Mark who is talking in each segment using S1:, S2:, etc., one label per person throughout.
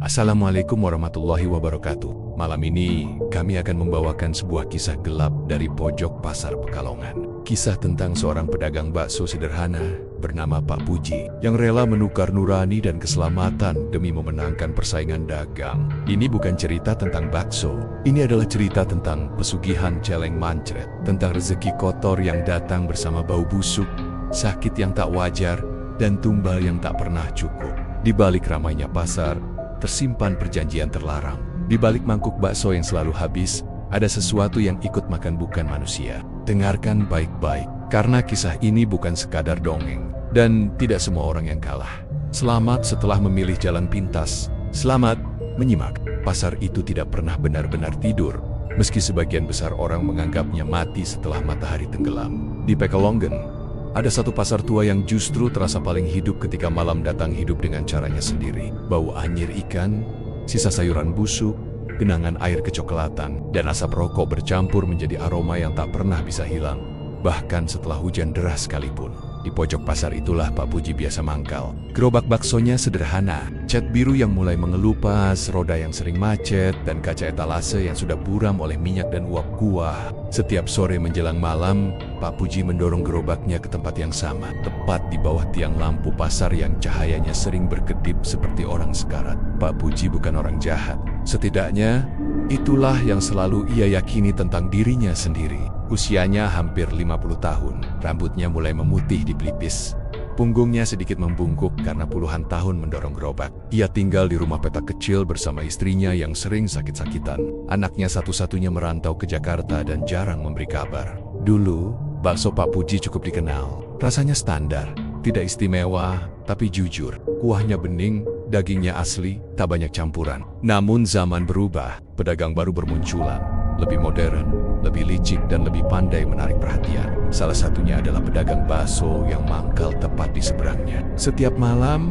S1: Assalamualaikum warahmatullahi wabarakatuh. Malam ini kami akan membawakan sebuah kisah gelap dari pojok pasar Pekalongan. Kisah tentang seorang pedagang bakso sederhana bernama Pak Puji yang rela menukar nurani dan keselamatan demi memenangkan persaingan dagang. Ini bukan cerita tentang bakso. Ini adalah cerita tentang pesugihan celeng mancret, tentang rezeki kotor yang datang bersama bau busuk, sakit yang tak wajar, dan tumbal yang tak pernah cukup. Di balik ramainya pasar, tersimpan perjanjian terlarang. Di balik mangkuk bakso yang selalu habis, ada sesuatu yang ikut makan bukan manusia. Dengarkan baik-baik, karena kisah ini bukan sekadar dongeng. Dan tidak semua orang yang kalah. Selamat setelah memilih jalan pintas. Selamat menyimak. Pasar itu tidak pernah benar-benar tidur, meski sebagian besar orang menganggapnya mati setelah matahari tenggelam. Di Pekalongan, ada satu pasar tua yang justru terasa paling hidup ketika malam datang, hidup dengan caranya sendiri. Bau anyir ikan, sisa sayuran busuk, genangan air kecoklatan, dan asap rokok bercampur menjadi aroma yang tak pernah bisa hilang. Bahkan setelah hujan deras sekalipun. Di pojok pasar itulah Pak Puji biasa mangkal. Gerobak baksonya sederhana, cat biru yang mulai mengelupas, roda yang sering macet, dan kaca etalase yang sudah buram oleh minyak dan uap kuah. Setiap sore menjelang malam, Pak Puji mendorong gerobaknya ke tempat yang sama, tepat di bawah tiang lampu pasar yang cahayanya sering berkedip seperti orang sekarat. Pak Puji bukan orang jahat. Setidaknya, itulah yang selalu ia yakini tentang dirinya sendiri. Usianya hampir 50 tahun, rambutnya mulai memutih di pelipis. Punggungnya sedikit membungkuk karena puluhan tahun mendorong gerobak. Ia tinggal di rumah petak kecil bersama istrinya yang sering sakit-sakitan. Anaknya satu-satunya merantau ke Jakarta dan jarang memberi kabar. Dulu, bakso Pak Puji cukup dikenal. Rasanya standar, tidak istimewa, tapi jujur. Kuahnya bening, dagingnya asli, tak banyak campuran. Namun zaman berubah, pedagang baru bermunculan. Lebih modern, lebih licik, dan lebih pandai menarik perhatian. Salah satunya adalah pedagang bakso yang mangkal tepat di seberangnya. Setiap malam,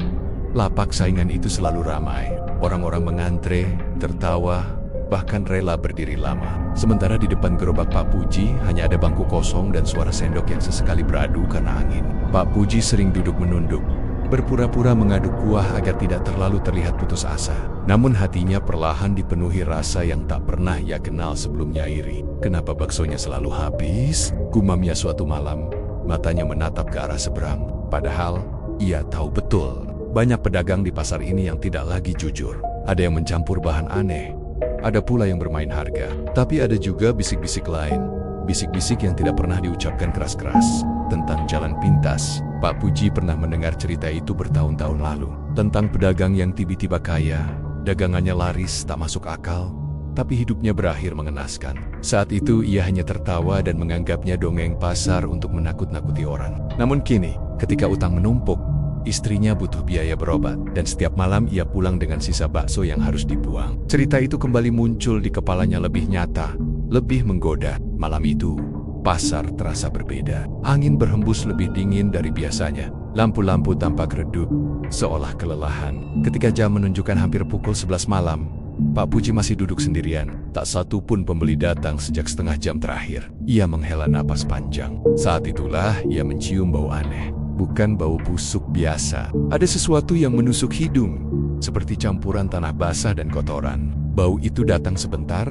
S1: lapak saingan itu selalu ramai. Orang-orang mengantre, tertawa, bahkan rela berdiri lama. Sementara di depan gerobak Pak Puji hanya ada bangku kosong dan suara sendok yang sesekali beradu karena angin. Pak Puji sering duduk menunduk, berpura-pura mengaduk kuah agar tidak terlalu terlihat putus asa. Namun hatinya perlahan dipenuhi rasa yang tak pernah ia kenal sebelumnya, iri. Kenapa baksonya selalu habis? Gumamnya suatu malam, matanya menatap ke arah seberang. Padahal, ia tahu betul, banyak pedagang di pasar ini yang tidak lagi jujur. Ada yang mencampur bahan aneh, ada pula yang bermain harga. Tapi ada juga bisik-bisik lain, bisik-bisik yang tidak pernah diucapkan keras-keras. Tentang jalan pintas, Pak Puji pernah mendengar cerita itu bertahun-tahun lalu. Tentang pedagang yang tiba-tiba kaya, dagangannya laris tak masuk akal, tapi hidupnya berakhir mengenaskan. Saat itu ia hanya tertawa dan menganggapnya dongeng pasar untuk menakut-nakuti orang. Namun kini, ketika utang menumpuk, istrinya butuh biaya berobat, dan setiap malam ia pulang dengan sisa bakso yang harus dibuang. Cerita itu kembali muncul di kepalanya lebih nyata, lebih menggoda. Malam itu, pasar terasa berbeda. Angin berhembus lebih dingin dari biasanya. Lampu-lampu tampak redup, seolah kelelahan. Ketika jam menunjukkan hampir pukul 11 malam, Pak Puji masih duduk sendirian. Tak satu pun pembeli datang sejak setengah jam terakhir. Ia menghela napas panjang. Saat itulah ia mencium bau aneh. Bukan bau busuk biasa. Ada sesuatu yang menusuk hidung, seperti campuran tanah basah dan kotoran. Bau itu datang sebentar,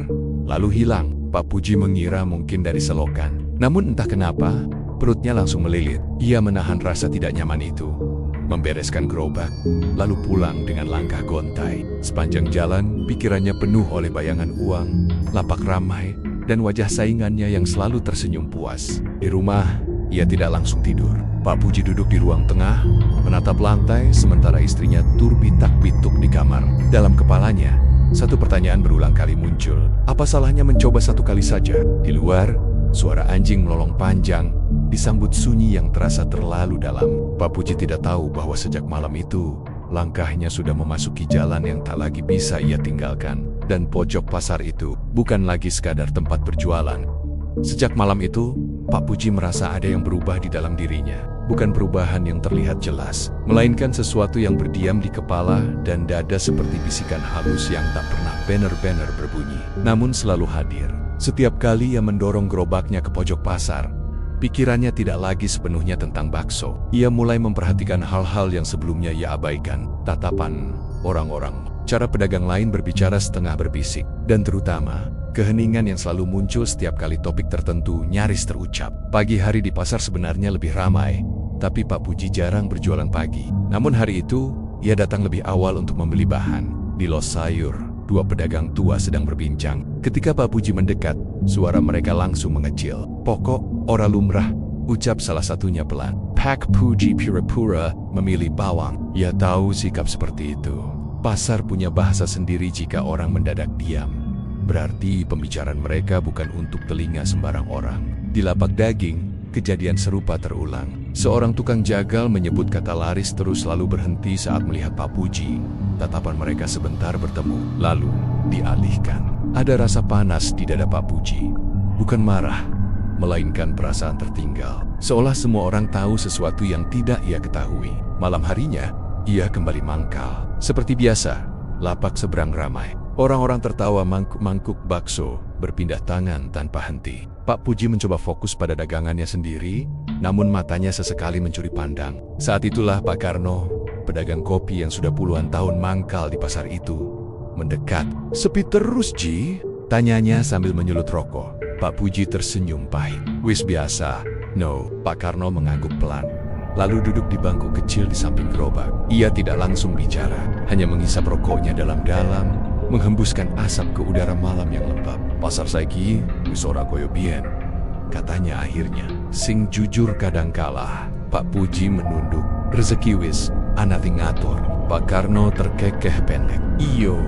S1: lalu hilang. Pak Puji mengira mungkin dari selokan. Namun entah kenapa, perutnya langsung melilit. Ia menahan rasa tidak nyaman itu, membereskan gerobak, lalu pulang dengan langkah gontai. Sepanjang jalan, pikirannya penuh oleh bayangan uang, lapak ramai, dan wajah saingannya yang selalu tersenyum puas. Di rumah, ia tidak langsung tidur. Pak Puji duduk di ruang tengah, menatap lantai, sementara istrinya turbitak-bituk di kamar. Dalam kepalanya, satu pertanyaan berulang kali muncul. Apa salahnya mencoba satu kali saja? Di luar, suara anjing melolong panjang, disambut sunyi yang terasa terlalu dalam. Pak Puji tidak tahu bahwa sejak malam itu, langkahnya sudah memasuki jalan yang tak lagi bisa ia tinggalkan. Dan pojok pasar itu bukan lagi sekadar tempat berjualan. Sejak malam itu, Pak Puji merasa ada yang berubah di dalam dirinya. Bukan perubahan yang terlihat jelas, melainkan sesuatu yang berdiam di kepala dan dada seperti bisikan halus yang tak pernah benar-benar berbunyi, namun selalu hadir. Setiap kali ia mendorong gerobaknya ke pojok pasar, pikirannya tidak lagi sepenuhnya tentang bakso. Ia mulai memperhatikan hal-hal yang sebelumnya ia abaikan. Tatapan orang-orang, cara pedagang lain berbicara setengah berbisik, dan terutama, keheningan yang selalu muncul setiap kali topik tertentu nyaris terucap. Pagi hari di pasar sebenarnya lebih ramai, tapi Pak Puji jarang berjualan pagi. Namun hari itu, ia datang lebih awal untuk membeli bahan. Di los sayur, dua pedagang tua sedang berbincang. Ketika Pak Puji mendekat, suara mereka langsung mengecil. "Pokok, ora lumrah," ucap salah satunya pelan. Pak Puji pura-pura memilih bawang. Ia tahu sikap seperti itu. Pasar punya bahasa sendiri jika orang mendadak diam. Berarti pembicaraan mereka bukan untuk telinga sembarang orang. Di lapak daging, kejadian serupa terulang. Seorang tukang jagal menyebut kata laris terus lalu berhenti saat melihat Pak Puji. Tatapan mereka sebentar bertemu, lalu dialihkan. Ada rasa panas di dada Pak Puji. Bukan marah, melainkan perasaan tertinggal. Seolah semua orang tahu sesuatu yang tidak ia ketahui. Malam harinya, ia kembali mangkal. Seperti biasa, lapak seberang ramai. Orang-orang tertawa mangkuk-mangkuk bakso, berpindah tangan tanpa henti. Pak Puji mencoba fokus pada dagangannya sendiri, namun matanya sesekali mencuri pandang. Saat itulah Pak Karno, pedagang kopi yang sudah puluhan tahun mangkal di pasar itu, mendekat. "Sepi terus, Ji?" tanyanya sambil menyulut rokok. Pak Puji tersenyum pahit. "Wis biasa." "No." Pak Karno mengangguk pelan, lalu duduk di bangku kecil di samping gerobak. Ia tidak langsung bicara, hanya menghisap rokoknya dalam-dalam, menghembuskan asap ke udara malam yang lembab. "Pasar saiki wis ora koyo biyen," katanya akhirnya. "Sing jujur kadang kalah." Pak Puji menunduk. "Rezeki wis ana sing ngatur." Pak Karno terkekeh pendek. "Iyo,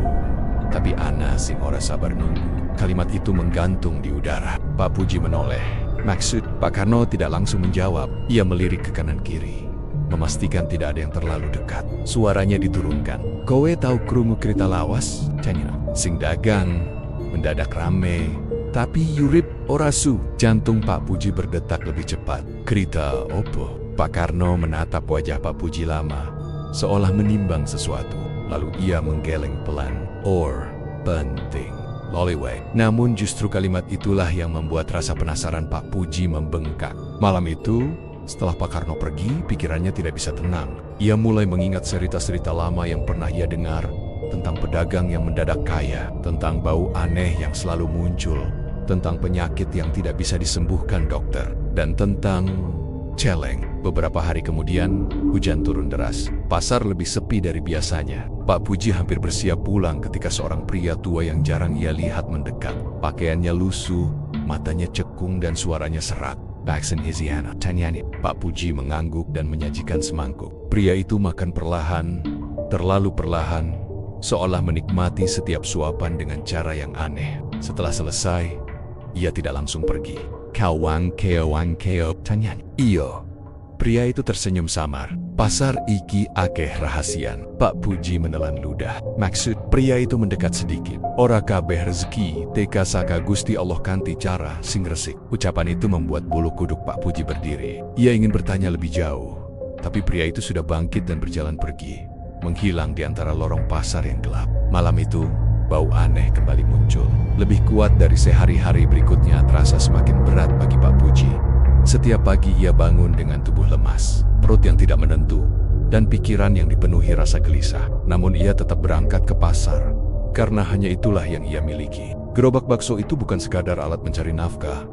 S1: tapi ana sing ora sabar nunggu." Kalimat itu menggantung di udara. Pak Puji menoleh. "Maksud?" Pak Karno tidak langsung menjawab. Ia melirik ke kanan kiri, memastikan tidak ada yang terlalu dekat. Suaranya diturunkan. "Kowe tahu krungu kereta lawas?" tanya. "Sing dagang mendadak rame, tapi yurip ora su." Jantung Pak Puji berdetak lebih cepat. "Kereta opo?" Pak Karno menatap wajah Pak Puji lama, seolah menimbang sesuatu. Lalu ia menggeleng pelan. "Or penting. Loliwe." Namun justru kalimat itulah yang membuat rasa penasaran Pak Puji membengkak. Malam itu, setelah Pak Karno pergi, pikirannya tidak bisa tenang. Ia mulai mengingat cerita-cerita lama yang pernah ia dengar, tentang pedagang yang mendadak kaya, tentang bau aneh yang selalu muncul, tentang penyakit yang tidak bisa disembuhkan dokter, dan tentang celeng. Beberapa hari kemudian, hujan turun deras. Pasar lebih sepi dari biasanya. Pak Puji hampir bersiap pulang ketika seorang pria tua yang jarang ia lihat mendekat. Pakaiannya lusuh, matanya cekung dan suaranya serak. "Vaksin Hisiana," tanyanya. Pak Puji mengangguk dan menyajikan semangkuk. Pria itu makan perlahan, terlalu perlahan, seolah menikmati setiap suapan dengan cara yang aneh. Setelah selesai, ia tidak langsung pergi. "Kawang keo," tanyanya. "Iyo." Pria itu tersenyum samar. "Pasar iki akeh rahasian." Pak Puji menelan ludah. "Maksud?" Pria itu mendekat sedikit. "Ora kabeh rezeki teka saka Gusti Allah kanthi cara sing resik." Ucapan itu membuat bulu kuduk Pak Puji berdiri. Ia ingin bertanya lebih jauh, tapi pria itu sudah bangkit dan berjalan pergi, menghilang di antara lorong pasar yang gelap. Malam itu, bau aneh kembali muncul. Lebih kuat dari sehari-hari berikutnya, terasa semakin berat bagi Pak Puji. Setiap pagi ia bangun dengan tubuh lemas, perut yang tidak menentu, dan pikiran yang dipenuhi rasa gelisah. Namun ia tetap berangkat ke pasar, karena hanya itulah yang ia miliki. Gerobak bakso itu bukan sekadar alat mencari nafkah,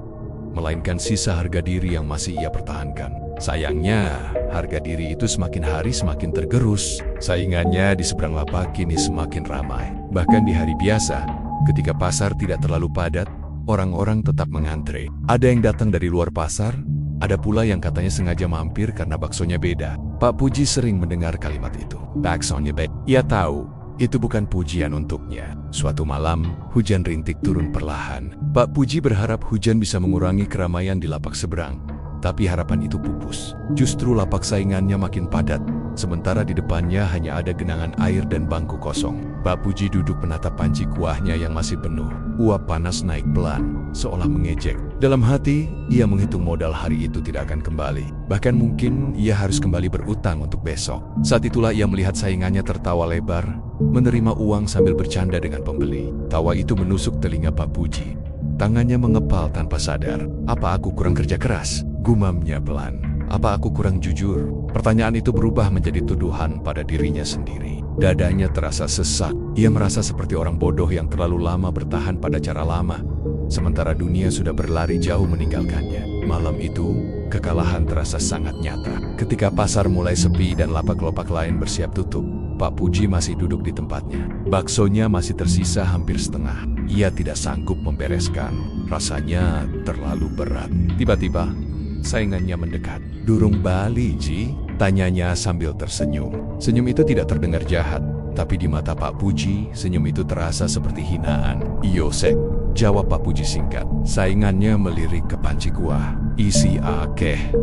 S1: melainkan sisa harga diri yang masih ia pertahankan. Sayangnya, harga diri itu semakin hari semakin tergerus. Saingannya di seberang lapak kini semakin ramai. Bahkan di hari biasa, ketika pasar tidak terlalu padat, orang-orang tetap mengantre. Ada yang datang dari luar pasar, ada pula yang katanya sengaja mampir karena baksonya beda. Pak Puji sering mendengar kalimat itu. "Baksonya beda." Ia tahu, itu bukan pujian untuknya. Suatu malam, hujan rintik turun perlahan. Pak Puji berharap hujan bisa mengurangi keramaian di lapak seberang. Tapi harapan itu pupus. Justru lapak saingannya makin padat, sementara di depannya hanya ada genangan air dan bangku kosong. Pak Puji duduk menatap panci kuahnya yang masih penuh. Uap panas naik pelan, seolah mengejek. Dalam hati, ia menghitung modal hari itu tidak akan kembali. Bahkan mungkin ia harus kembali berutang untuk besok. Saat itulah ia melihat saingannya tertawa lebar, menerima uang sambil bercanda dengan pembeli. Tawa itu menusuk telinga Pak Puji. Tangannya mengepal tanpa sadar. "Apa aku kurang kerja keras?" gumamnya pelan. "Apa aku kurang jujur?" Pertanyaan itu berubah menjadi tuduhan pada dirinya sendiri. Dadanya terasa sesak. Ia merasa seperti orang bodoh yang terlalu lama bertahan pada cara lama, sementara dunia sudah berlari jauh meninggalkannya. Malam itu, kekalahan terasa sangat nyata. Ketika pasar mulai sepi dan lapak-lapak lain bersiap tutup, Pak Puji masih duduk di tempatnya. Baksonya masih tersisa hampir setengah. Ia tidak sanggup membereskan. Rasanya terlalu berat. Tiba-tiba, saingannya mendekat. "Durung bali, Ji?" tanyanya sambil tersenyum. Senyum itu tidak terdengar jahat, tapi di mata Pak Puji, senyum itu terasa seperti hinaan. "Iyo, Sek," jawab Pak Puji singkat. Saingannya melirik ke panci kuah. "Isi akeh."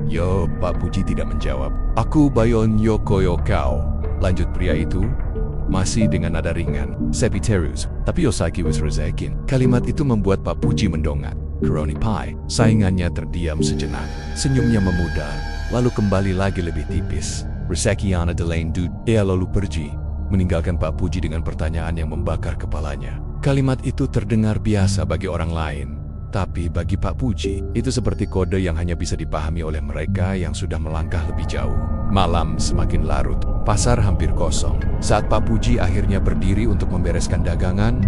S1: "Yo," Pak Puji tidak menjawab. "Aku bayon yokoyo kau," lanjut pria itu, masih dengan nada ringan. "Sepi terus, tapi Yosaki wis rezekin." Kalimat itu membuat Pak Puji mendongak. "Crony pie." Saingannya terdiam sejenak. Senyumnya memudar, lalu kembali lagi lebih tipis. "Rezeki ana delain dude." Ia lalu pergi, meninggalkan Pak Puji dengan pertanyaan yang membakar kepalanya. Kalimat itu terdengar biasa bagi orang lain, tapi bagi Pak Puji, itu seperti kode yang hanya bisa dipahami oleh mereka yang sudah melangkah lebih jauh. Malam semakin larut, pasar hampir kosong. Saat Pak Puji akhirnya berdiri untuk membereskan dagangan,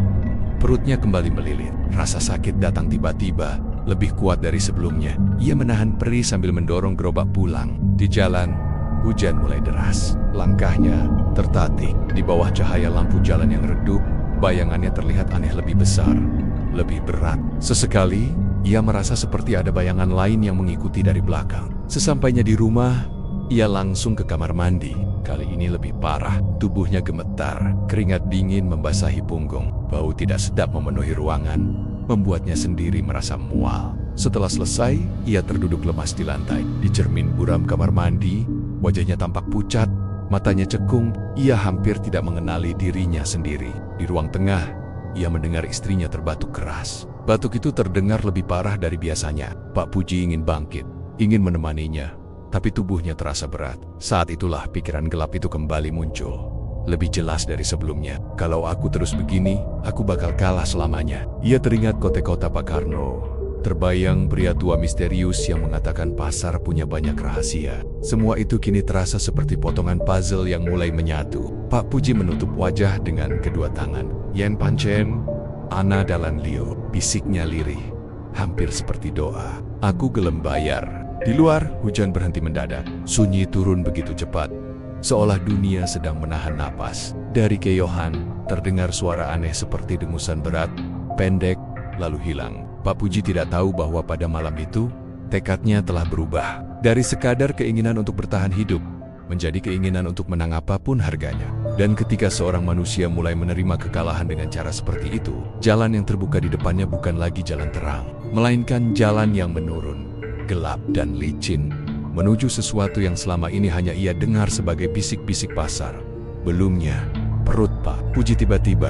S1: perutnya kembali melilit. Rasa sakit datang tiba-tiba, lebih kuat dari sebelumnya. Ia menahan perih sambil mendorong gerobak pulang. Di jalan, hujan mulai deras. Langkahnya tertatih. Di bawah cahaya lampu jalan yang redup, bayangannya terlihat aneh, lebih besar, lebih berat. Sesekali, ia merasa seperti ada bayangan lain yang mengikuti dari belakang. Sesampainya di rumah, ia langsung ke kamar mandi. Kali ini lebih parah. Tubuhnya gemetar, keringat dingin membasahi punggung. Bau tidak sedap memenuhi ruangan, membuatnya sendiri merasa mual. Setelah selesai, ia terduduk lemas di lantai. Di cermin buram kamar mandi, wajahnya tampak pucat, matanya cekung. Ia hampir tidak mengenali dirinya sendiri. Di ruang tengah, ia mendengar istrinya terbatuk keras. Batuk itu terdengar lebih parah dari biasanya. Pak Puji ingin bangkit, ingin menemaninya, tapi tubuhnya terasa berat. Saat itulah pikiran gelap itu kembali muncul. Lebih jelas dari sebelumnya. "Kalau aku terus begini, aku bakal kalah selamanya." Ia teringat kota-kota Pak Karno. Terbayang pria tua misterius yang mengatakan pasar punya banyak rahasia. Semua itu kini terasa seperti potongan puzzle yang mulai menyatu. Pak Puji menutup wajah dengan kedua tangan. "Yen pancen, ana dalan Leo," bisiknya lirih, hampir seperti doa. "Aku gelem bayar." Di luar, hujan berhenti mendadak. Sunyi turun begitu cepat, seolah dunia sedang menahan napas. Dari keyohan, terdengar suara aneh seperti dengusan berat, pendek, lalu hilang. Pak Puji tidak tahu bahwa pada malam itu, tekadnya telah berubah. Dari sekadar keinginan untuk bertahan hidup, menjadi keinginan untuk menang apapun harganya. Dan ketika seorang manusia mulai menerima kekalahan dengan cara seperti itu, jalan yang terbuka di depannya bukan lagi jalan terang, melainkan jalan yang menurun, gelap dan licin, menuju sesuatu yang selama ini hanya ia dengar sebagai bisik-bisik pasar. Belumnya, perut Pak Puji tiba-tiba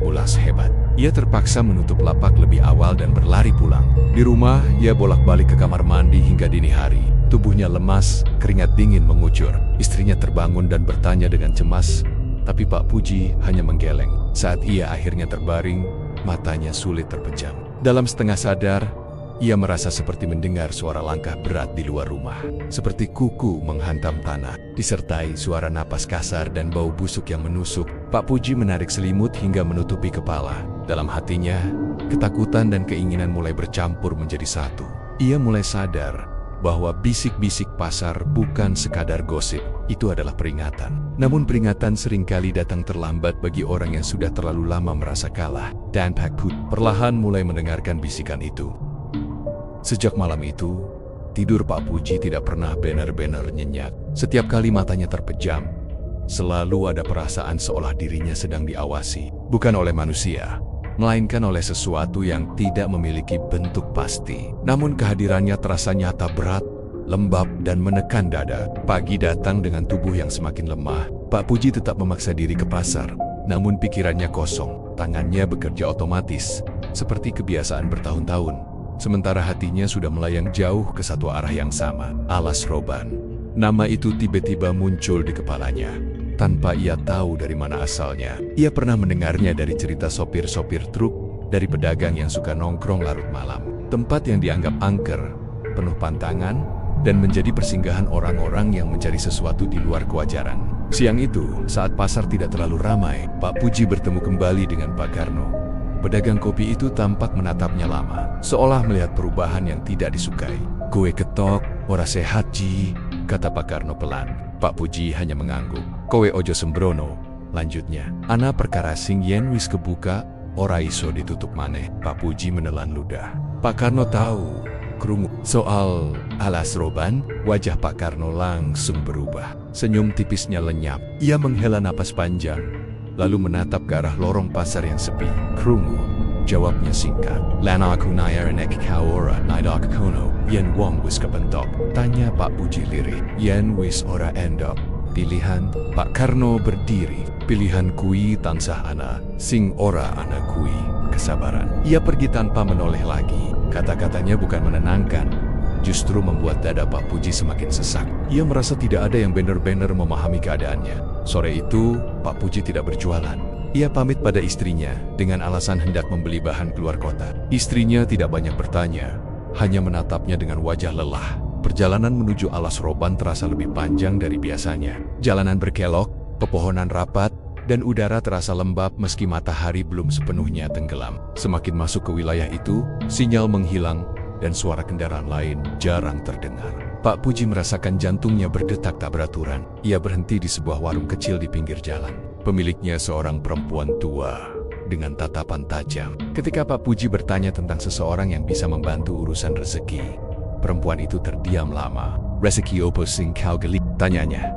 S1: mulas hebat. Ia terpaksa menutup lapak lebih awal dan berlari pulang. Di rumah, ia bolak-balik ke kamar mandi hingga dini hari. Tubuhnya lemas, keringat dingin mengucur. Istrinya terbangun dan bertanya dengan cemas, tapi Pak Puji hanya menggeleng. Saat ia akhirnya terbaring, matanya sulit terpejam. Dalam setengah sadar, ia merasa seperti mendengar suara langkah berat di luar rumah. Seperti kuku menghantam tanah, disertai suara napas kasar dan bau busuk yang menusuk. Pak Puji menarik selimut hingga menutupi kepala. Dalam hatinya, ketakutan dan keinginan mulai bercampur menjadi satu. Ia mulai sadar bahwa bisik-bisik pasar bukan sekadar gosip, itu adalah peringatan. Namun peringatan seringkali datang terlambat bagi orang yang sudah terlalu lama merasa kalah. Dan Pak Puji perlahan mulai mendengarkan bisikan itu. Sejak malam itu, tidur Pak Puji tidak pernah benar-benar nyenyak. Setiap kali matanya terpejam, selalu ada perasaan seolah dirinya sedang diawasi. Bukan oleh manusia, melainkan oleh sesuatu yang tidak memiliki bentuk pasti. Namun kehadirannya terasa nyata, berat, lembab, dan menekan dada. Pagi datang dengan tubuh yang semakin lemah. Pak Puji tetap memaksa diri ke pasar, namun pikirannya kosong. Tangannya bekerja otomatis, seperti kebiasaan bertahun-tahun. Sementara hatinya sudah melayang jauh ke satu arah yang sama, Alas Roban. Nama itu tiba-tiba muncul di kepalanya, tanpa ia tahu dari mana asalnya. Ia pernah mendengarnya dari cerita sopir-sopir truk, dari pedagang yang suka nongkrong larut malam. Tempat yang dianggap angker, penuh pantangan, dan menjadi persinggahan orang-orang yang mencari sesuatu di luar kewajaran. Siang itu, saat pasar tidak terlalu ramai, Pak Puji bertemu kembali dengan Pak Karno. Pedagang kopi itu tampak menatapnya lama, seolah melihat perubahan yang tidak disukai. "Kowe ketok, ora sehat Ji," kata Pak Karno pelan. Pak Puji hanya mengangguk. "Kowe ojo sembrono," lanjutnya. "Ana perkara sing yen wis kebuka, ora iso ditutup maneh." Pak Puji menelan ludah. Pak Karno tahu krungu soal alas roban. Wajah Pak Karno langsung berubah. Senyum tipisnya lenyap. Ia menghela napas panjang, lalu menatap ke arah lorong pasar yang sepi. "Krungu," jawabnya singkat. "Lan aku nayar nek kau ora naidak kono, yen wong wis kepentok." Tanya Pak Puji lirih. "Yen wis ora endok pilihan?" Pak Karno berdiri. "Pilihan kui tansah ana, sing ora ana kui kesabaran." Ia pergi tanpa menoleh lagi. Kata-katanya bukan menenangkan, justru membuat dada Pak Puji semakin sesak. Ia merasa tidak ada yang benar-benar memahami keadaannya. Sore itu, Pak Puji tidak berjualan. Ia pamit pada istrinya dengan alasan hendak membeli bahan keluar kota. Istrinya tidak banyak bertanya, hanya menatapnya dengan wajah lelah. Perjalanan menuju alas roban terasa lebih panjang dari biasanya. Jalanan berkelok, pepohonan rapat, dan udara terasa lembab meski matahari belum sepenuhnya tenggelam. Semakin masuk ke wilayah itu, sinyal menghilang dan suara kendaraan lain jarang terdengar. Pak Puji merasakan jantungnya berdetak tak beraturan. Ia berhenti di sebuah warung kecil di pinggir jalan. Pemiliknya seorang perempuan tua dengan tatapan tajam. Ketika Pak Puji bertanya tentang seseorang yang bisa membantu urusan rezeki, perempuan itu terdiam lama. "Rezeki opo sing kau geli?" tanyanya.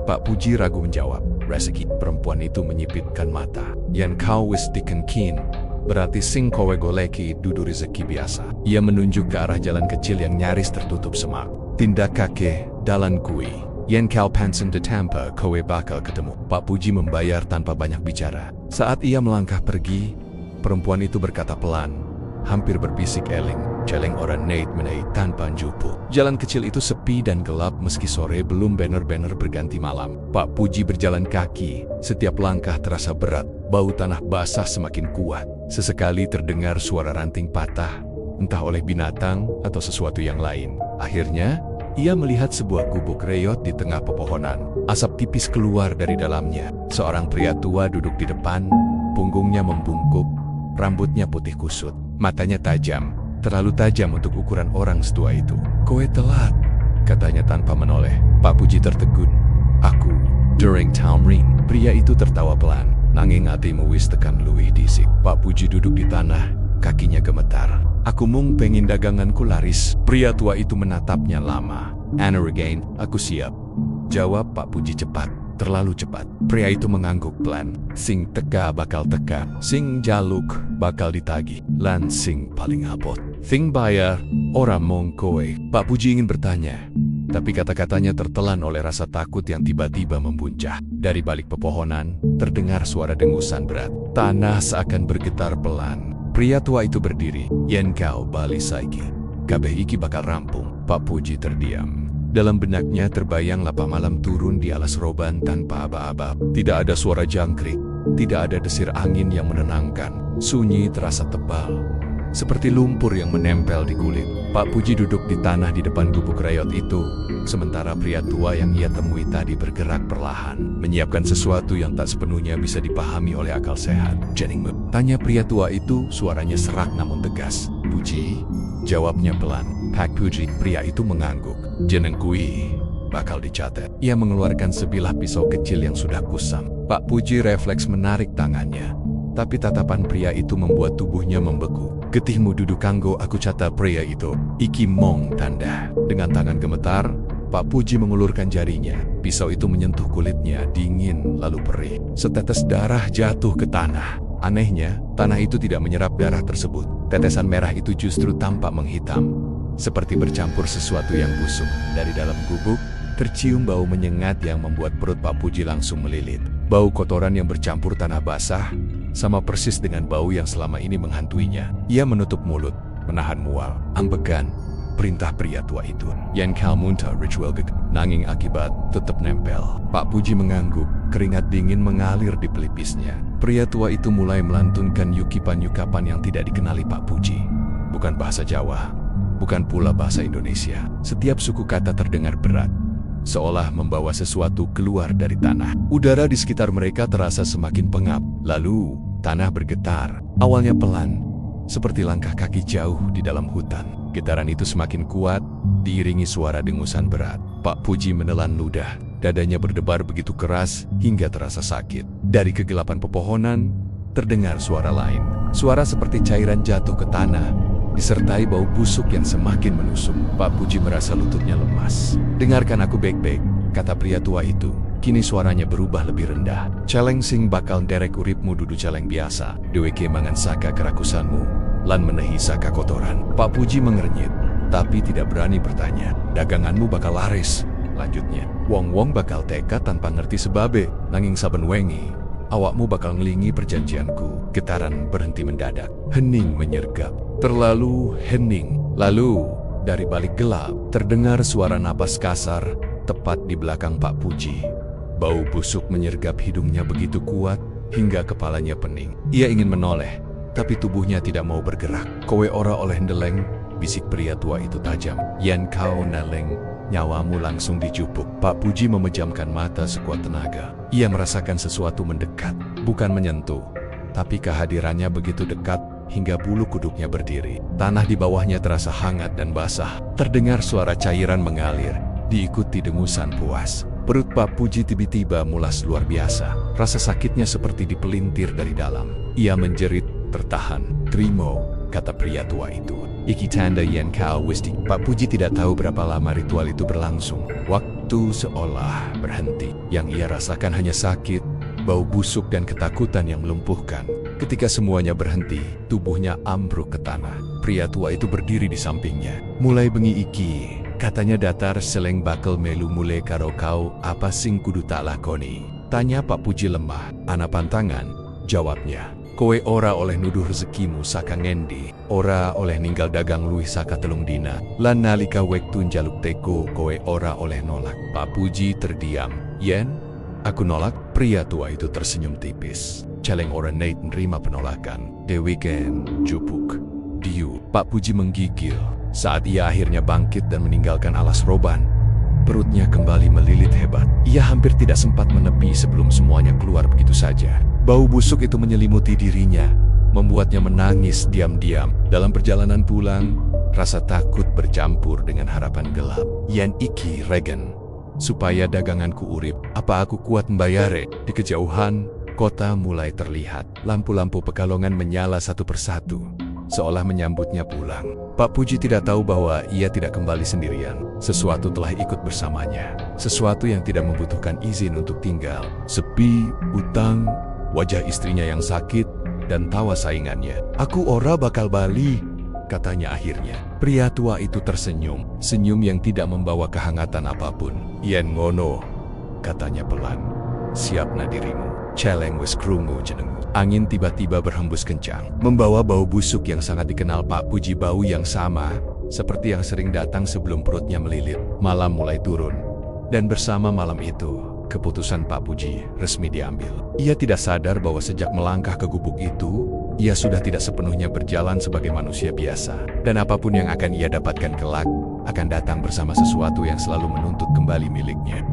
S1: Pak Puji ragu menjawab. "Rezeki." Perempuan itu menyipitkan mata. "Yen kau wis dikenkin, berarti sing kowe goleki dudu rezeki biasa." Ia menunjuk ke arah jalan kecil yang nyaris tertutup semak. "Tindak kake, dalan kui. Yen kau pansen de tampa, kowe bakal ketemu." Pak Puji membayar tanpa banyak bicara. Saat ia melangkah pergi, perempuan itu berkata pelan, hampir berbisik eling, "Celeng orang nate menei tanpa jupu." Jalan kecil itu sepi dan gelap meski sore belum benar-benar berganti malam. Pak Puji berjalan kaki, setiap langkah terasa berat, bau tanah basah semakin kuat. Sesekali terdengar suara ranting patah, entah oleh binatang atau sesuatu yang lain. Akhirnya, ia melihat sebuah gubuk reot di tengah pepohonan. Asap tipis keluar dari dalamnya. Seorang pria tua duduk di depan, punggungnya membungkuk, rambutnya putih kusut, matanya tajam, terlalu tajam untuk ukuran orang setua itu. "Kowe telat," katanya tanpa menoleh. Pak Puji tertegun. "Aku, during tamrin." Pria itu tertawa pelan. "Nanging atimu wis tekan luwih dhisik." Pak Puji duduk di tanah, kakinya gemetar. "Aku mung pengen daganganku laris." Pria tua itu menatapnya lama. "Ana regain, aku siap," jawab Pak Puji cepat. Terlalu cepat. Pria itu mengangguk pelan. "Sing teka bakal teka, sing jaluk bakal ditagi, lan sing paling abot sing bayar ora mung kowe." Pak Puji ingin bertanya, tapi kata-katanya tertelan oleh rasa takut yang tiba-tiba membuncah. Dari balik pepohonan, terdengar suara dengusan berat. Tanah seakan bergetar pelan. Pria tua itu berdiri. "Yen kau bali saiki, kabeh iki bakal rampung." Pak Puji terdiam. Dalam benaknya terbayang lapah malam turun di alas roban tanpa aba-aba. Tidak ada suara jangkrik, tidak ada desir angin yang menenangkan. Sunyi terasa tebal, seperti lumpur yang menempel di kulit. Pak Puji duduk di tanah di depan gubuk reot itu, sementara pria tua yang ia temui tadi bergerak perlahan, menyiapkan sesuatu yang tak sepenuhnya bisa dipahami oleh akal sehat. "Jeneng," tanya pria tua itu, suaranya serak namun tegas. "Puji," jawabnya pelan. "Pak Puji." Pria itu mengangguk. "Jeneng kui bakal dicatat." Ia mengeluarkan sebilah pisau kecil yang sudah kusam. Pak Puji refleks menarik tangannya, tapi tatapan pria itu membuat tubuhnya membeku. "Getihmu duduk kanggo aku," catat pria itu. "Iki mong tanda." Dengan tangan gemetar, Pak Puji mengulurkan jarinya. Pisau itu menyentuh kulitnya, dingin lalu perih. Setetes darah jatuh ke tanah. Anehnya, tanah itu tidak menyerap darah tersebut. Tetesan merah itu justru tampak menghitam, seperti bercampur sesuatu yang busuk. Dari dalam gubuk, tercium bau menyengat yang membuat perut Pak Puji langsung melilit. Bau kotoran yang bercampur tanah basah, sama persis dengan bau yang selama ini menghantuinya. Ia menutup mulut, menahan mual. "Ambekan," perintah pria tua itu. "Yen kau muntah ritual gek." Nanging akibat tetap nempel. Pak Puji mengangguk, keringat dingin mengalir di pelipisnya. Pria tua itu mulai melantunkan yukipan-yukapan yang tidak dikenali Pak Puji. Bukan bahasa Jawa, bukan pula bahasa Indonesia. Setiap suku kata terdengar berat, seolah membawa sesuatu keluar dari tanah. Udara di sekitar mereka terasa semakin pengap. Lalu, tanah bergetar. Awalnya pelan, seperti langkah kaki jauh di dalam hutan. Getaran itu semakin kuat, diiringi suara dengusan berat. Pak Puji menelan ludah. Dadanya berdebar begitu keras hingga terasa sakit. Dari kegelapan pepohonan, terdengar suara lain. Suara seperti cairan jatuh ke tanah, disertai bau busuk yang semakin menusuk. Pak Puji merasa lututnya lemas. "Dengarkan aku baik-baik," kata pria tua itu. Kini suaranya berubah lebih rendah. "Celeng sing bakal derek uripmu dudu celeng biasa. Dheweke mangan saka kerakusanmu, lan menehi saka kotoran." Pak Puji mengernyit, tapi tidak berani bertanya. "Daganganmu bakal laris," lanjutnya. "Wong-wong bakal teka tanpa ngerti sebabe, nanging saben wengi awakmu bakal ngelingi perjanjianku." Getaran berhenti mendadak. Hening menyergap. Terlalu hening. Lalu, dari balik gelap, terdengar suara napas kasar tepat di belakang Pak Puji. Bau busuk menyergap hidungnya begitu kuat hingga kepalanya pening. Ia ingin menoleh, tapi tubuhnya tidak mau bergerak. "Kowe ora oleh ndeleng," bisik pria tua itu tajam. "Yen kau neleng, nyawamu langsung dijupuk." Pak Puji memejamkan mata sekuat tenaga. Ia merasakan sesuatu mendekat, bukan menyentuh, tapi kehadirannya begitu dekat hingga bulu kuduknya berdiri. Tanah di bawahnya terasa hangat dan basah. Terdengar suara cairan mengalir, diikuti dengusan puas. Perut Pak Puji tiba-tiba mulas luar biasa. Rasa sakitnya seperti dipelintir dari dalam. Ia menjerit, "Tertahan, Trimo," kata pria tua itu. "Iki tanda yen kau wisti." Pak Puji tidak tahu berapa lama ritual itu berlangsung. Waktu seolah berhenti. Yang ia rasakan hanya sakit, bau busuk dan ketakutan yang melumpuhkan. Ketika semuanya berhenti, tubuhnya ambruk ke tanah. Pria tua itu berdiri di sampingnya. "Mulai bengi iki," katanya datar, "seleng bakal melu mule karo kau, apa sing kudu tak lakoni?" Tanya Pak Puji lemah. "Ana pantangan," jawabnya. "Kowe ora oleh nuduh rezekimu saka ngendi, ora oleh ninggal dagang luwih saka 3 dina, lan nalika wektu njaluk teko kowe ora oleh nolak." Pak Puji terdiam. "Yen aku nolak?" Pria tua itu tersenyum tipis. "Celeng ora neit nerima penolakan, deweken jupuk diu." Pak Puji menggigil. Saat ia akhirnya bangkit dan meninggalkan alas roban, perutnya kembali melilit hebat. Ia hampir tidak sempat menepi sebelum semuanya keluar begitu saja. Bau busuk itu menyelimuti dirinya, membuatnya menangis diam-diam. Dalam perjalanan pulang, rasa takut bercampur dengan harapan gelap. "Yen iki regen, supaya daganganku urip, apa aku kuat membayare?" Di kejauhan, kota mulai terlihat. Lampu-lampu Pekalongan menyala satu persatu, seolah menyambutnya pulang. Pak Puji tidak tahu bahwa ia tidak kembali sendirian. Sesuatu telah ikut bersamanya. Sesuatu yang tidak membutuhkan izin untuk tinggal. Sepi, utang, wajah istrinya yang sakit, dan tawa saingannya. "Aku ora bakal bali," katanya akhirnya. Pria tua itu tersenyum. Senyum yang tidak membawa kehangatan apapun. "Yen ngono," katanya pelan, "siapna dirimu. Celeng wis krungu jenengmu." Angin tiba-tiba berhembus kencang, membawa bau busuk yang sangat dikenal Pak Puji. Bau yang sama, seperti yang sering datang sebelum perutnya melilit. Malam mulai turun, dan bersama malam itu, keputusan Pak Puji resmi diambil. Ia tidak sadar bahwa sejak melangkah ke gubuk itu, ia sudah tidak sepenuhnya berjalan sebagai manusia biasa. Dan apapun yang akan ia dapatkan kelak, akan datang bersama sesuatu yang selalu menuntut kembali miliknya.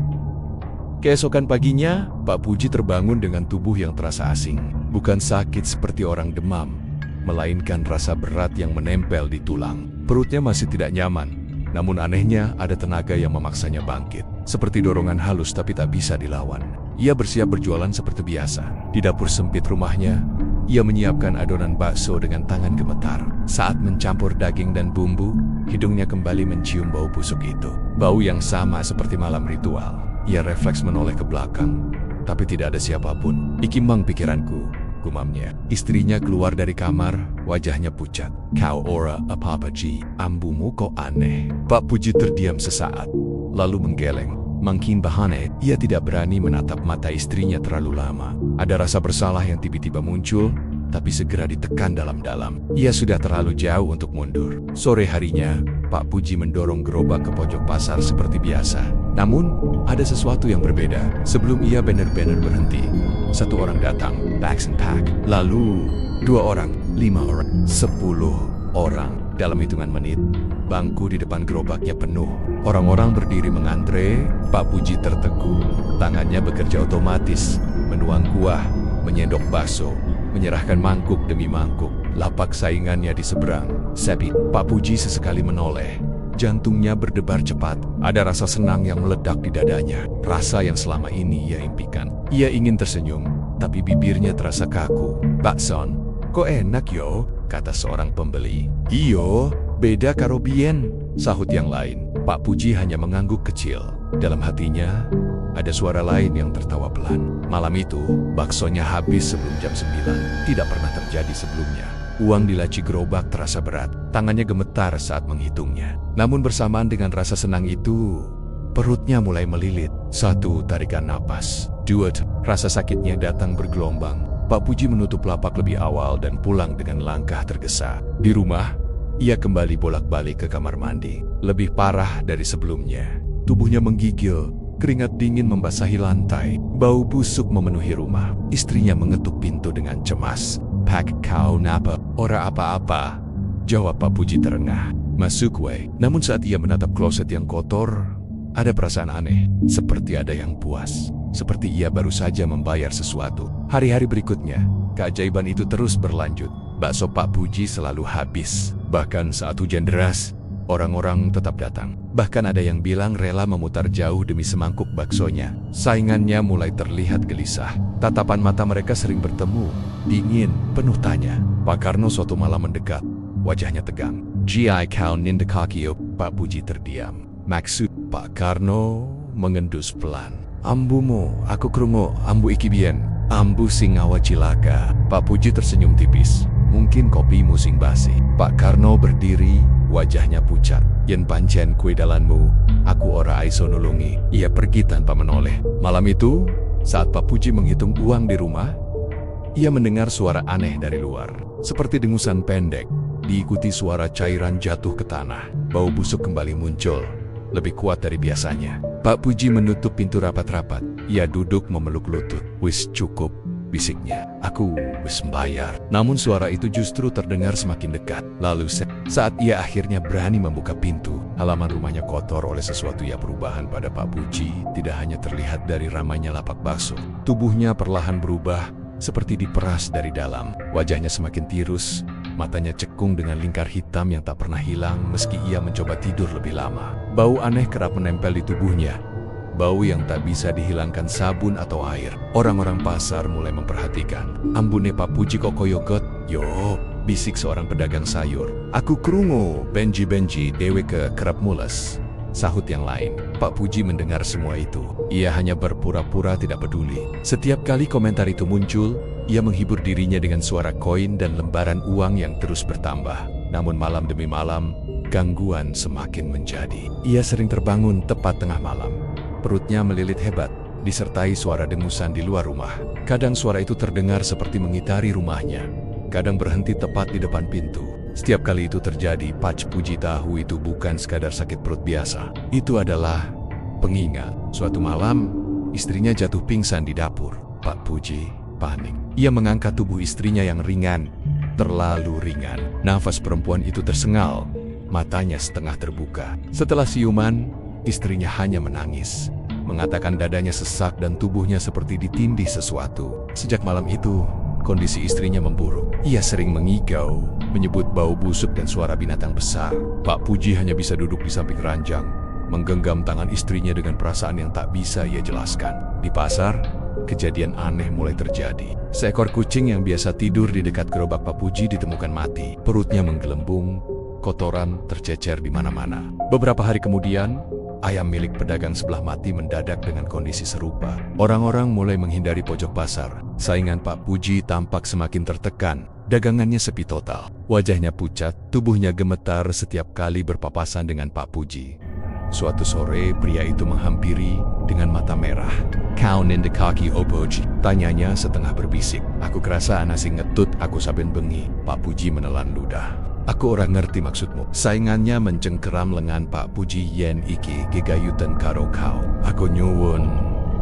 S1: Keesokan paginya, Pak Puji terbangun dengan tubuh yang terasa asing. Bukan sakit seperti orang demam, melainkan rasa berat yang menempel di tulang. Perutnya masih tidak nyaman, namun anehnya ada tenaga yang memaksanya bangkit. Seperti dorongan halus tapi tak bisa dilawan. Ia bersiap berjualan seperti biasa. Di dapur sempit rumahnya, ia menyiapkan adonan bakso dengan tangan gemetar. Saat mencampur daging dan bumbu, hidungnya kembali mencium bau busuk itu. Bau yang sama seperti malam ritual. Ia refleks menoleh ke belakang, tapi tidak ada siapapun. "Iki mang pikiranku," gumamnya. Istrinya keluar dari kamar, wajahnya pucat. "Kau ora apa-apa Ji, ambumu kok aneh." Pak Puji terdiam sesaat, lalu menggeleng. Makin bahane, ia tidak berani menatap mata istrinya terlalu lama. Ada rasa bersalah yang tiba-tiba muncul, tapi segera ditekan dalam-dalam. Ia sudah terlalu jauh untuk mundur. Sore harinya, Pak Puji mendorong gerobak ke pojok pasar seperti biasa. Namun, ada sesuatu yang berbeda. Sebelum ia benar-benar berhenti, satu orang datang, bags and pack. Lalu, 2 orang, 5 orang, 10 orang. Dalam hitungan menit, Bangku di depan gerobaknya penuh. Orang-orang berdiri mengantre. Pak Puji tertegun. Tangannya bekerja otomatis, menuang kuah, menyendok bakso, menyerahkan mangkuk demi mangkuk. Lapak saingannya di seberang. Sepi. Pak Puji sesekali menoleh. Jantungnya berdebar cepat. Ada rasa senang yang meledak di dadanya. Rasa yang selama ini ia impikan. Ia ingin tersenyum, tapi bibirnya terasa kaku. "Bakson, kok enak yo?" kata seorang pembeli. "Iyo, beda karo bien," sahut yang lain. Pak Puji hanya mengangguk kecil. Dalam hatinya, ada suara lain yang tertawa pelan. Malam itu, baksonya habis sebelum jam 9. Tidak pernah terjadi sebelumnya. Uang di laci gerobak terasa berat. Tangannya gemetar saat menghitungnya. Namun bersamaan dengan rasa senang itu, perutnya mulai melilit. Satu tarikan napas. Dua, rasa sakitnya datang bergelombang. Pak Puji menutup lapak lebih awal dan pulang dengan langkah tergesa. Di rumah, ia kembali bolak-balik ke kamar mandi. Lebih parah dari sebelumnya. Tubuhnya menggigil, keringat dingin membasahi lantai. Bau busuk memenuhi rumah. Istrinya mengetuk pintu dengan cemas. "Pak, kau napa?" "Ora apa-apa," jawab Pak Puji terengah. "Masuk we." Namun saat ia menatap kloset yang kotor, ada perasaan aneh. Seperti ada yang puas. Seperti ia baru saja membayar sesuatu. Hari-hari berikutnya, keajaiban itu terus berlanjut. Bakso Pak Puji selalu habis. Bahkan saat hujan deras, orang-orang tetap datang. Bahkan ada yang bilang rela memutar jauh demi semangkuk baksonya. Saingannya mulai terlihat gelisah. Tatapan mata mereka sering bertemu, dingin, penuh tanya. Pak Karno suatu malam mendekat. Wajahnya tegang. "Gi kau ninda kakio." Pak Puji terdiam. "Maksud?" Pak Karno mengendus pelan. "Ambumu, aku krungu, ambu iki bien. Ambu sing ngawa cilaka." Pak Puji tersenyum tipis. "Mungkin kopimu sing basi." Pak Karno berdiri, wajahnya pucat. "Yen pancen kue dalanmu, aku ora aiso nulungi." Ia pergi tanpa menoleh. Malam itu, saat Pak Puji menghitung uang di rumah, ia mendengar suara aneh dari luar. Seperti dengusan pendek, diikuti suara cairan jatuh ke tanah. Bau busuk kembali muncul, lebih kuat dari biasanya. Pak Puji menutup pintu rapat-rapat. Ia duduk memeluk lutut. "Wis cukup," bisiknya. "Aku wis membayar." Namun suara itu justru terdengar semakin dekat. Lalu saat ia akhirnya berani membuka pintu, halaman rumahnya kotor oleh sesuatu yang perubahan pada Pak Puji tidak hanya terlihat dari ramainya lapak bakso. Tubuhnya perlahan berubah, seperti diperas dari dalam. Wajahnya semakin tirus, matanya cekung dengan lingkar hitam yang tak pernah hilang meski ia mencoba tidur lebih lama. Bau aneh kerap menempel di tubuhnya. Bau yang tak bisa dihilangkan sabun atau air. Orang-orang pasar mulai memperhatikan. "Ambune Pak Puji kok koyogot?" "Yo," bisik seorang pedagang sayur. "Aku krungu, benji-benji dewe ke kerap mules," sahut yang lain. Pak Puji mendengar semua itu. Ia hanya berpura-pura tidak peduli. Setiap kali komentar itu muncul, ia menghibur dirinya dengan suara koin dan lembaran uang yang terus bertambah. Namun malam demi malam, gangguan semakin menjadi. Ia sering terbangun tepat tengah malam. Perutnya melilit hebat, disertai suara dengusan di luar rumah. Kadang suara itu terdengar seperti mengitari rumahnya. Kadang berhenti tepat di depan pintu. Setiap kali itu terjadi, Pak Puji tahu itu bukan sekadar sakit perut biasa. Itu adalah pengingat. Suatu malam, istrinya jatuh pingsan di dapur. Pak Puji panik. Ia mengangkat tubuh istrinya yang ringan, terlalu ringan. Nafas perempuan itu tersengal, matanya setengah terbuka. Setelah siuman, istrinya hanya menangis, mengatakan dadanya sesak dan tubuhnya seperti ditindih sesuatu. Sejak malam itu, kondisi istrinya memburuk. Ia sering mengigau, menyebut bau busuk dan suara binatang besar. Pak Puji hanya bisa duduk di samping ranjang, menggenggam tangan istrinya dengan perasaan yang tak bisa ia jelaskan. Di pasar, kejadian aneh mulai terjadi. Seekor kucing yang biasa tidur di dekat gerobak Pak Puji ditemukan mati. Perutnya menggelembung, kotoran tercecer di mana-mana. Beberapa hari kemudian, ayam milik pedagang sebelah mati mendadak dengan kondisi serupa. Orang-orang mulai menghindari pojok pasar. Saingan Pak Puji tampak semakin tertekan. Dagangannya sepi total. Wajahnya pucat, tubuhnya gemetar setiap kali berpapasan dengan Pak Puji. Suatu sore, pria itu menghampiri dengan mata merah. "Kau ninda kaki opoji?" tanyanya setengah berbisik. "Aku kerasa anasi ngetut aku saben bengi." Pak Puji menelan ludah. "Aku ora ngerti maksudmu." Saingannya mencengkeram lengan Pak Puji. "Yen iki gegayutan karo kau, aku nyuwun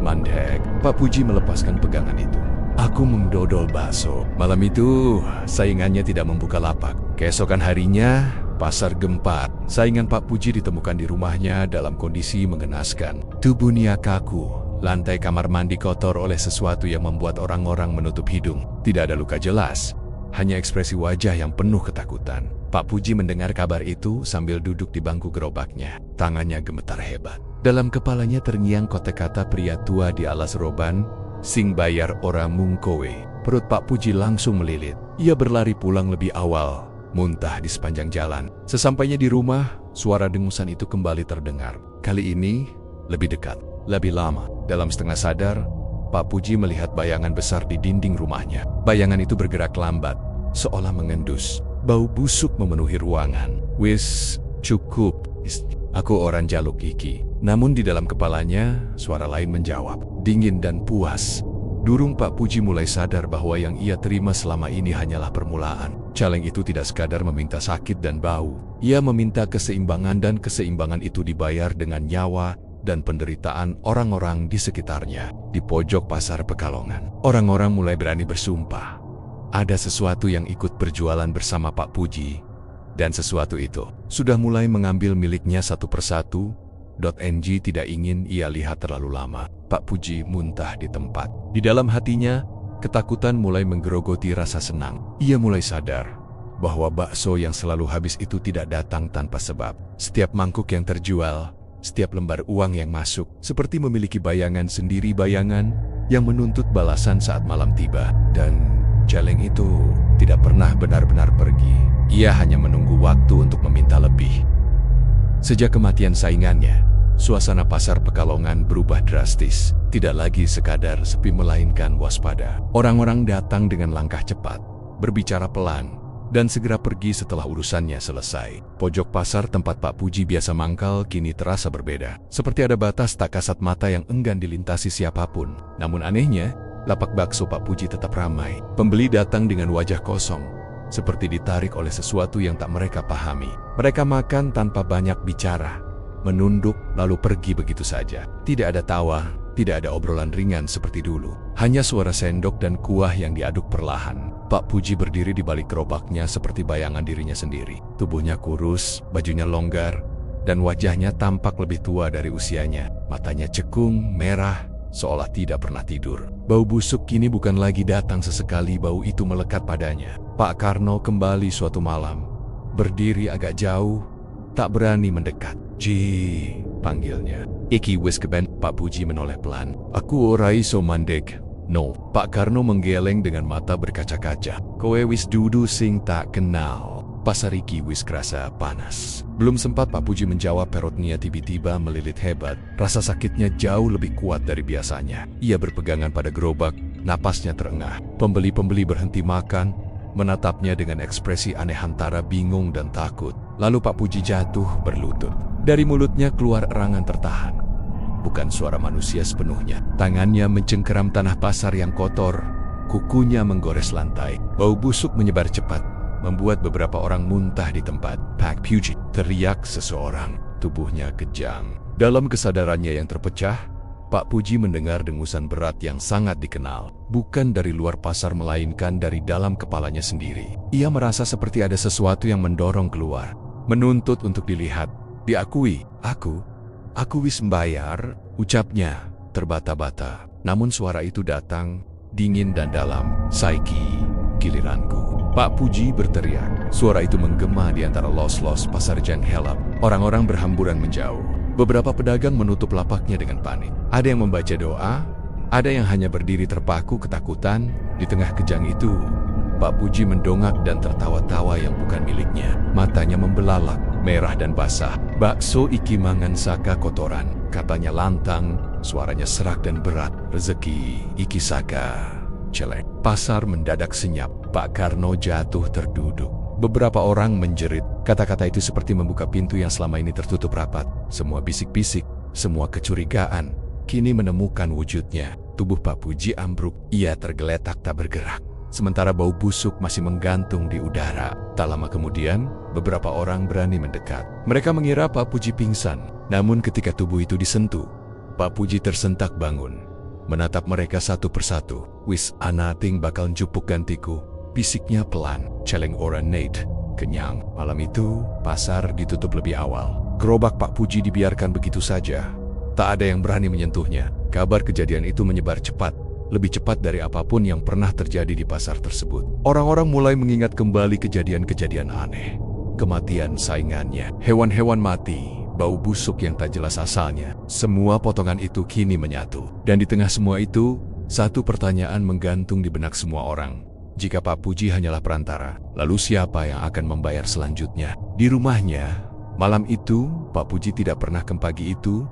S1: mandek." Pak Puji melepaskan pegangan itu. "Aku mendodol bakso." Malam itu, saingannya tidak membuka lapak. Keesokan harinya, Pasar gempar. Saingan Pak Puji ditemukan di rumahnya dalam kondisi mengenaskan. Tubuhnya kaku. Lantai kamar mandi kotor oleh sesuatu yang membuat orang-orang menutup hidung. Tidak ada luka jelas, hanya ekspresi wajah yang penuh ketakutan. Pak Puji mendengar kabar itu sambil duduk di bangku gerobaknya. Tangannya gemetar hebat. Dalam kepalanya terngiang kata-kata pria tua di alas roban, "Sing bayar ora mung kowe." Perut Pak Puji langsung melilit. Ia berlari pulang lebih awal, muntah di sepanjang jalan. Sesampainya di rumah, suara dengusan itu kembali terdengar. Kali ini, lebih dekat, lebih lama. Dalam setengah sadar, Pak Puji melihat bayangan besar di dinding rumahnya. Bayangan itu bergerak lambat, seolah mengendus. Bau busuk memenuhi ruangan. "Wis, cukup. Aku orang jaluk iki." Namun di dalam kepalanya, suara lain menjawab, dingin dan puas. Durung Pak Puji mulai sadar bahwa yang ia terima selama ini hanyalah permulaan. Caleng itu tidak sekadar meminta sakit dan bau. Ia meminta keseimbangan, dan keseimbangan itu dibayar dengan nyawa dan penderitaan orang-orang di sekitarnya. Di pojok pasar Pekalongan, orang-orang mulai berani bersumpah. Ada sesuatu yang ikut berjualan bersama Pak Puji, dan sesuatu itu sudah mulai mengambil miliknya satu persatu. NG tidak ingin ia lihat terlalu lama. Pak Puji muntah di tempat. Di dalam hatinya, ketakutan mulai menggerogoti rasa senang. Ia mulai sadar bahwa bakso yang selalu habis itu tidak datang tanpa sebab. Setiap mangkuk yang terjual, setiap lembar uang yang masuk, seperti memiliki bayangan sendiri, bayangan yang menuntut balasan saat malam tiba. Dan caleng itu tidak pernah benar-benar pergi. Ia hanya menunggu waktu untuk meminta lebih. Sejak kematian saingannya, suasana pasar Pekalongan berubah drastis. Tidak lagi sekadar sepi, melainkan waspada. Orang-orang datang dengan langkah cepat, berbicara pelan, dan segera pergi setelah urusannya selesai. Pojok pasar tempat Pak Puji biasa mangkal kini terasa berbeda. Seperti ada batas tak kasat mata yang enggan dilintasi siapapun. Namun anehnya, lapak bakso Pak Puji tetap ramai. Pembeli datang dengan wajah kosong, seperti ditarik oleh sesuatu yang tak mereka pahami. Mereka makan tanpa banyak bicara, menunduk lalu pergi begitu saja. Tidak ada tawa, tidak ada obrolan ringan seperti dulu. Hanya suara sendok dan kuah yang diaduk perlahan. Pak Puji berdiri di balik gerobaknya seperti bayangan dirinya sendiri. Tubuhnya kurus, bajunya longgar, dan wajahnya tampak lebih tua dari usianya. Matanya cekung, merah, seolah tidak pernah tidur. Bau busuk kini bukan lagi datang sesekali, bau itu melekat padanya. Pak Karno kembali suatu malam, berdiri agak jauh, tak berani mendekat. "Ji," panggilnya. "Iki wis keben." Pak Puji menoleh pelan. "Aku ora iso mandek." "No." Pak Karno menggeleng dengan mata berkaca-kaca. "Kowe wis dudu sing tak kenal. Pasar iki wis kerasa panas." Belum sempat Pak Puji menjawab, perutnya tiba-tiba melilit hebat. Rasa sakitnya jauh lebih kuat dari biasanya. Ia berpegangan pada gerobak, napasnya terengah. Pembeli-pembeli berhenti makan, menatapnya dengan ekspresi aneh antara bingung dan takut. Lalu Pak Puji jatuh berlutut. Dari mulutnya keluar erangan tertahan. Bukan suara manusia sepenuhnya. Tangannya mencengkeram tanah pasar yang kotor. Kukunya menggores lantai. Bau busuk menyebar cepat, membuat beberapa orang muntah di tempat. "Pak Puji!" teriak seseorang. Tubuhnya kejang. Dalam kesadarannya yang terpecah, Pak Puji mendengar dengusan berat yang sangat dikenal. Bukan dari luar pasar, melainkan dari dalam kepalanya sendiri. Ia merasa seperti ada sesuatu yang mendorong keluar, menuntut untuk dilihat, diakui. Aku wis mbayar," ucapnya terbata-bata. Namun suara itu datang, dingin dan dalam. "Saiki, giliranku." Pak Puji berteriak. Suara itu menggema di antara los-los pasar Janghelap. Orang-orang berhamburan menjauh. Beberapa pedagang menutup lapaknya dengan panik. Ada yang membaca doa, ada yang hanya berdiri terpaku ketakutan. Di tengah kejang itu, Pak Puji mendongak dan tertawa-tawa yang bukan miliknya. Matanya membelalak, merah dan basah. "Bakso iki mangan saka kotoran," katanya lantang, suaranya serak dan berat. "Rezeki iki saka celek." Pasar mendadak senyap. Pak Karno jatuh terduduk. Beberapa orang menjerit. Kata-kata itu seperti membuka pintu yang selama ini tertutup rapat. Semua bisik-bisik, semua kecurigaan, kini menemukan wujudnya. Tubuh Pak Puji ambruk. Ia tergeletak tak bergerak. Sementara bau busuk masih menggantung di udara. Tak lama kemudian, beberapa orang berani mendekat. Mereka mengira Pak Puji pingsan. Namun ketika tubuh itu disentuh, Pak Puji tersentak bangun. Menatap mereka satu persatu. "Wis ana ting bakal njupuk gantiku," bisiknya pelan. "Celeng ora Nate." kenyang. Malam itu, pasar ditutup lebih awal. Gerobak Pak Puji dibiarkan begitu saja. Tak ada yang berani menyentuhnya. Kabar kejadian itu menyebar cepat, lebih cepat dari apapun yang pernah terjadi di pasar tersebut. Orang-orang mulai mengingat kembali kejadian-kejadian aneh. Kematian saingannya, hewan-hewan mati, bau busuk yang tak jelas asalnya. Semua potongan itu kini menyatu. Dan di tengah semua itu, satu pertanyaan menggantung di benak semua orang. Jika Pak Puji hanyalah perantara, lalu siapa yang akan membayar selanjutnya? Di rumahnya, malam itu, Pak Puji tidak pernah ke pagi itu.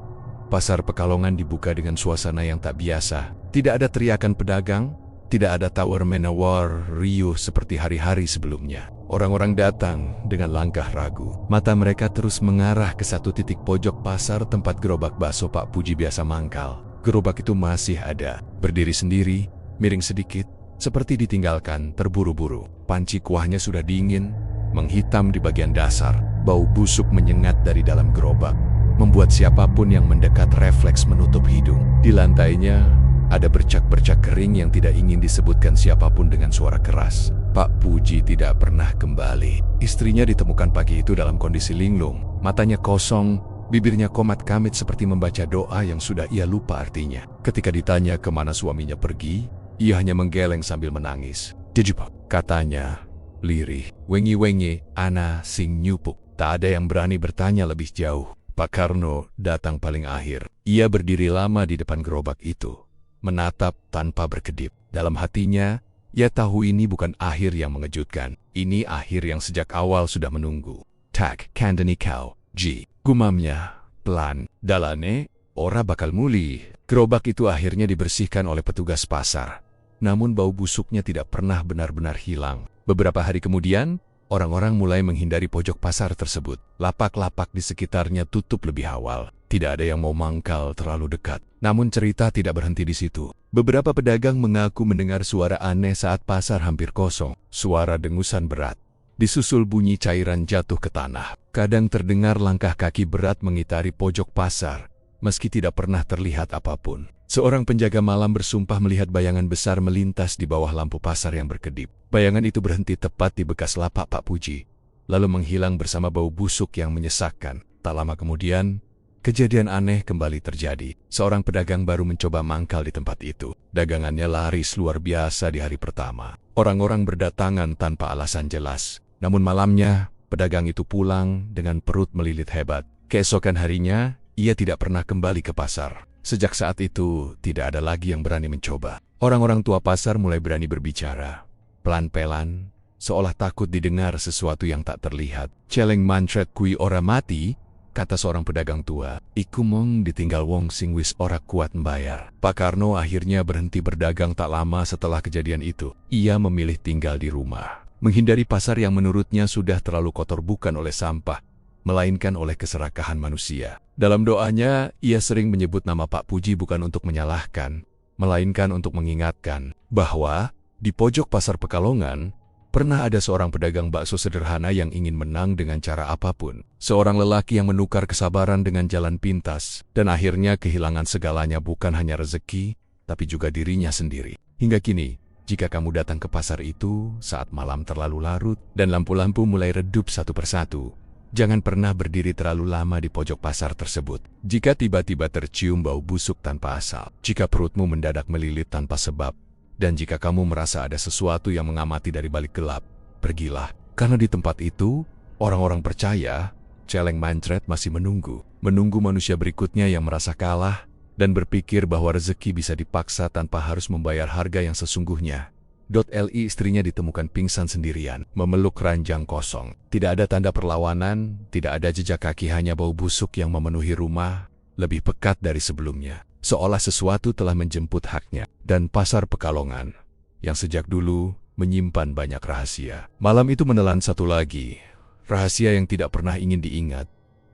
S1: Pasar Pekalongan dibuka dengan suasana yang tak biasa. Tidak ada teriakan pedagang, tidak ada tawar-menawar riuh seperti hari-hari sebelumnya. Orang-orang datang dengan langkah ragu. Mata mereka terus mengarah ke satu titik pojok pasar tempat gerobak bakso Pak Puji biasa mangkal. Gerobak itu masih ada, berdiri sendiri, miring sedikit, seperti ditinggalkan terburu-buru. Panci kuahnya sudah dingin, menghitam di bagian dasar. Bau busuk menyengat dari dalam gerobak, membuat siapapun yang mendekat refleks menutup hidung. Di lantainya, ada bercak-bercak kering yang tidak ingin disebutkan siapapun dengan suara keras. Pak Puji tidak pernah kembali. Istrinya ditemukan pagi itu dalam kondisi linglung, matanya kosong, bibirnya komat-kamit seperti membaca doa yang sudah ia lupa artinya. Ketika ditanya kemana suaminya pergi, ia hanya menggeleng sambil menangis. "Dijebak," katanya, lirih. "Wengi-wengi, ana sing nyupuk." Tak ada yang berani bertanya lebih jauh. Pak Karno datang paling akhir. Ia berdiri lama di depan gerobak itu, menatap tanpa berkedip. Dalam hatinya, ia tahu ini bukan akhir yang mengejutkan. Ini akhir yang sejak awal sudah menunggu. "Tak kandani kau, Ji," gumamnya pelan. "Dalane, ora bakal muli." Gerobak itu akhirnya dibersihkan oleh petugas pasar. Namun bau busuknya tidak pernah benar-benar hilang. Beberapa hari kemudian, orang-orang mulai menghindari pojok pasar tersebut. Lapak-lapak di sekitarnya tutup lebih awal. Tidak ada yang mau mangkal terlalu dekat. Namun cerita tidak berhenti di situ. Beberapa pedagang mengaku mendengar suara aneh saat pasar hampir kosong. Suara dengusan berat, disusul bunyi cairan jatuh ke tanah. Kadang terdengar langkah kaki berat mengitari pojok pasar, meski tidak pernah terlihat apapun. Seorang penjaga malam bersumpah melihat bayangan besar melintas di bawah lampu pasar yang berkedip. Bayangan itu berhenti tepat di bekas lapak Pak Puji, lalu menghilang bersama bau busuk yang menyesakkan. Tak lama kemudian, kejadian aneh kembali terjadi. Seorang pedagang baru mencoba mangkal di tempat itu. Dagangannya laris luar biasa di hari pertama. Orang-orang berdatangan tanpa alasan jelas. Namun malamnya, pedagang itu pulang dengan perut melilit hebat. Keesokan harinya, ia tidak pernah kembali ke pasar. Sejak saat itu, tidak ada lagi yang berani mencoba. Orang-orang tua pasar mulai berani berbicara. Pelan-pelan, seolah takut didengar sesuatu yang tak terlihat. "Celeng mancret kui ora mati," kata seorang pedagang tua. "Iku mong ditinggal wong sing wis ora kuat membayar." Pak Karno akhirnya berhenti berdagang tak lama setelah kejadian itu. Ia memilih tinggal di rumah, menghindari pasar yang menurutnya sudah terlalu kotor bukan oleh sampah, melainkan oleh keserakahan manusia. Dalam doanya, ia sering menyebut nama Pak Puji bukan untuk menyalahkan, melainkan untuk mengingatkan bahwa di pojok pasar Pekalongan, pernah ada seorang pedagang bakso sederhana yang ingin menang dengan cara apapun. Seorang lelaki yang menukar kesabaran dengan jalan pintas, dan akhirnya kehilangan segalanya, bukan hanya rezeki, tapi juga dirinya sendiri. Hingga kini, jika kamu datang ke pasar itu saat malam terlalu larut dan lampu-lampu mulai redup satu persatu, jangan pernah berdiri terlalu lama di pojok pasar tersebut. Jika tiba-tiba tercium bau busuk tanpa asal, jika perutmu mendadak melilit tanpa sebab, dan jika kamu merasa ada sesuatu yang mengamati dari balik gelap, pergilah. Karena di tempat itu, orang-orang percaya, celeng mancret masih menunggu. Menunggu manusia berikutnya yang merasa kalah, dan berpikir bahwa rezeki bisa dipaksa tanpa harus membayar harga yang sesungguhnya. Li istrinya ditemukan pingsan sendirian, memeluk ranjang kosong. Tidak ada tanda perlawanan, tidak ada jejak kaki, hanya bau busuk yang memenuhi rumah, lebih pekat dari sebelumnya. Seolah sesuatu telah menjemput haknya. Dan pasar Pekalongan, yang sejak dulu menyimpan banyak rahasia, malam itu menelan satu lagi. Rahasia yang tidak pernah ingin diingat,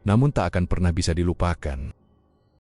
S1: namun tak akan pernah bisa dilupakan.